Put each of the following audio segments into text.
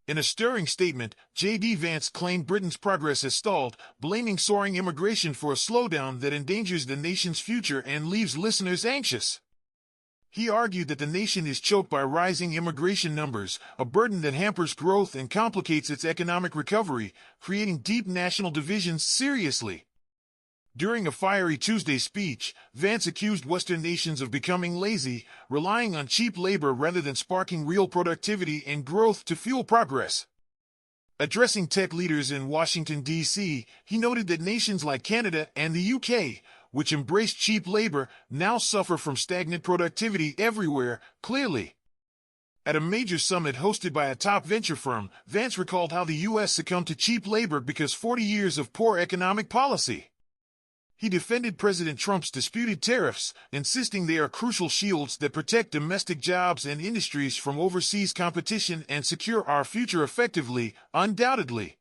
In a stirring statement, J.D. Vance claimed Britain's progress has stalled, blaming soaring immigration for a slowdown that endangers the nation's future and leaves listeners anxious. He argued that the nation is choked by rising immigration numbers, a burden that hampers growth and complicates its economic recovery, creating deep national divisions seriously. During a fiery Tuesday speech, Vance accused Western nations of becoming lazy, relying on cheap labor rather than sparking real productivity and growth to fuel progress. Addressing tech leaders in Washington, D.C., he noted that nations like Canada and the U.K., which embrace cheap labor, now suffer from stagnant productivity everywhere, clearly. At a major summit hosted by a top venture firm, Vance recalled how the U.S. succumbed to cheap labor because 40 years of poor economic policy. He defended President Trump's disputed tariffs, insisting they are crucial shields that protect domestic jobs and industries from overseas competition and secure our future effectively, undoubtedly.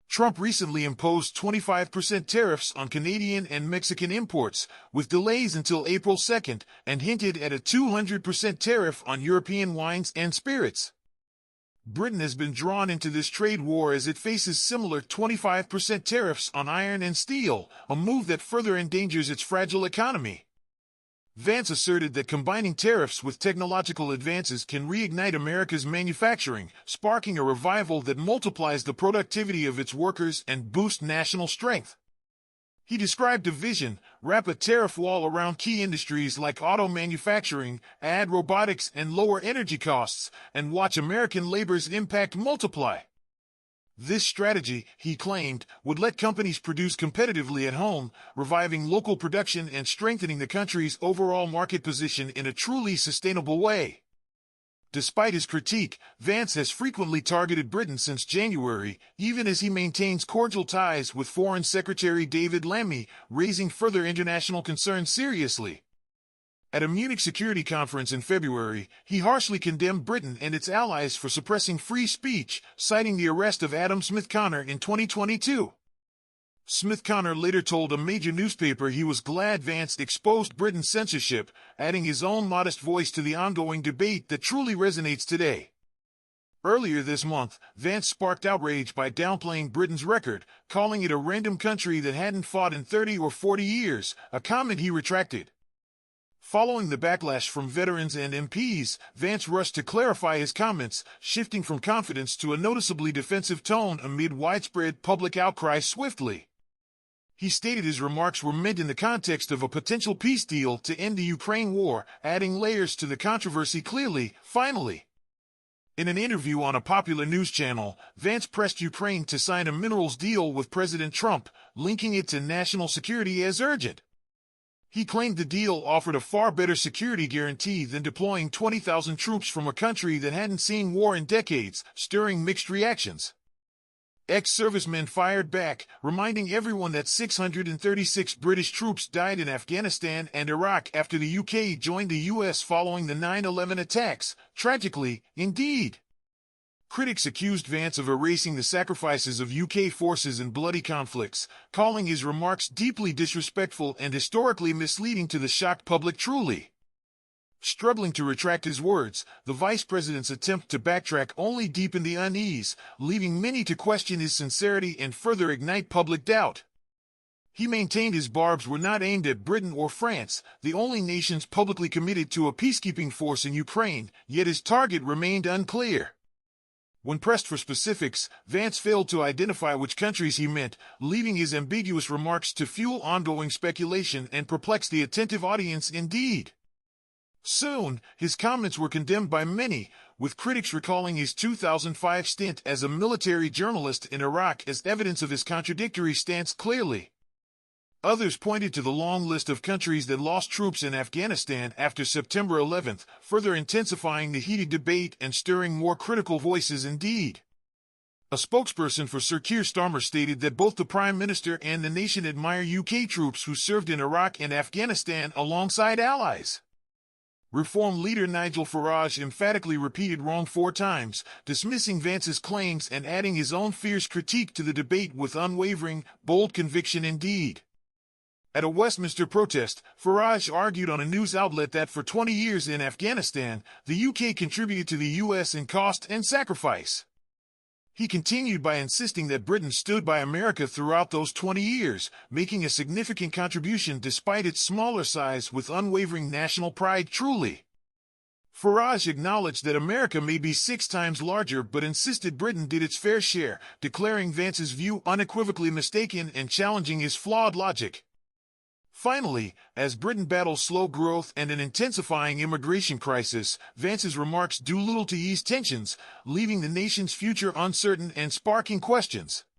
Trump recently imposed 25% tariffs on Canadian and Mexican imports, with delays until April 2nd, and hinted at a 200% tariff on European wines and spirits. Britain has been drawn into this trade war as it faces similar 25% tariffs on iron and steel, a move that further endangers its fragile economy. Vance asserted that combining tariffs with technological advances can reignite America's manufacturing, sparking a revival that multiplies the productivity of its workers and boosts national strength. He described a vision: wrap a tariff wall around key industries like auto manufacturing, add robotics and lower energy costs, and watch American labor's impact multiply. This strategy, he claimed, would let companies produce competitively at home, reviving local production and strengthening the country's overall market position in a truly sustainable way. Despite his critique, Vance has frequently targeted Britain since January, even as he maintains cordial ties with Foreign Secretary David Lammy, raising further international concerns seriously. At a Munich security conference in February, he harshly condemned Britain and its allies for suppressing free speech, citing the arrest of Adam Smith-Connor in 2022. Smith-Connor later told a major newspaper he was glad Vance exposed Britain's censorship, adding his own modest voice to the ongoing debate that truly resonates today. Earlier this month, Vance sparked outrage by downplaying Britain's record, calling it a random country that hadn't fought in 30 or 40 years, a comment he retracted. Following the backlash from veterans and MPs, Vance rushed to clarify his comments, shifting from confidence to a noticeably defensive tone amid widespread public outcry swiftly. He stated his remarks were meant in the context of a potential peace deal to end the Ukraine war, adding layers to the controversy clearly, finally. In an interview on a popular news channel, Vance pressed Ukraine to sign a minerals deal with President Trump, linking it to national security as urgent. He claimed the deal offered a far better security guarantee than deploying 20,000 troops from a country that hadn't seen war in decades, stirring mixed reactions. Ex-servicemen fired back, reminding everyone that 636 British troops died in Afghanistan and Iraq after the UK joined the US following the 9/11 attacks. Tragically, indeed. Critics accused Vance of erasing the sacrifices of UK forces in bloody conflicts, calling his remarks deeply disrespectful and historically misleading to the shocked public truly. Struggling to retract his words, the vice president's attempt to backtrack only deepened the unease, leaving many to question his sincerity and further ignite public doubt. He maintained his barbs were not aimed at Britain or France, the only nations publicly committed to a peacekeeping force in Ukraine, yet his target remained unclear. When pressed for specifics, Vance failed to identify which countries he meant, leaving his ambiguous remarks to fuel ongoing speculation and perplex the attentive audience indeed. Soon, his comments were condemned by many, with critics recalling his 2005 stint as a military journalist in Iraq as evidence of his contradictory stance clearly. Others pointed to the long list of countries that lost troops in Afghanistan after September 11, further intensifying the heated debate and stirring more critical voices indeed. A spokesperson for Sir Keir Starmer stated that both the Prime Minister and the nation admire UK troops who served in Iraq and Afghanistan alongside allies. Reform leader Nigel Farage emphatically repeated wrong 4 times, dismissing Vance's claims and adding his own fierce critique to the debate with unwavering, bold conviction indeed. At a Westminster protest, Farage argued on a news outlet that for 20 years in Afghanistan, the UK contributed to the US in cost and sacrifice. He continued by insisting that Britain stood by America throughout those 20 years, making a significant contribution despite its smaller size with unwavering national pride truly. Farage acknowledged that America may be 6 times larger but insisted Britain did its fair share, declaring Vance's view unequivocally mistaken and challenging his flawed logic. Finally, as Britain battles slow growth and an intensifying immigration crisis, Vance's remarks do little to ease tensions, leaving the nation's future uncertain and sparking questions.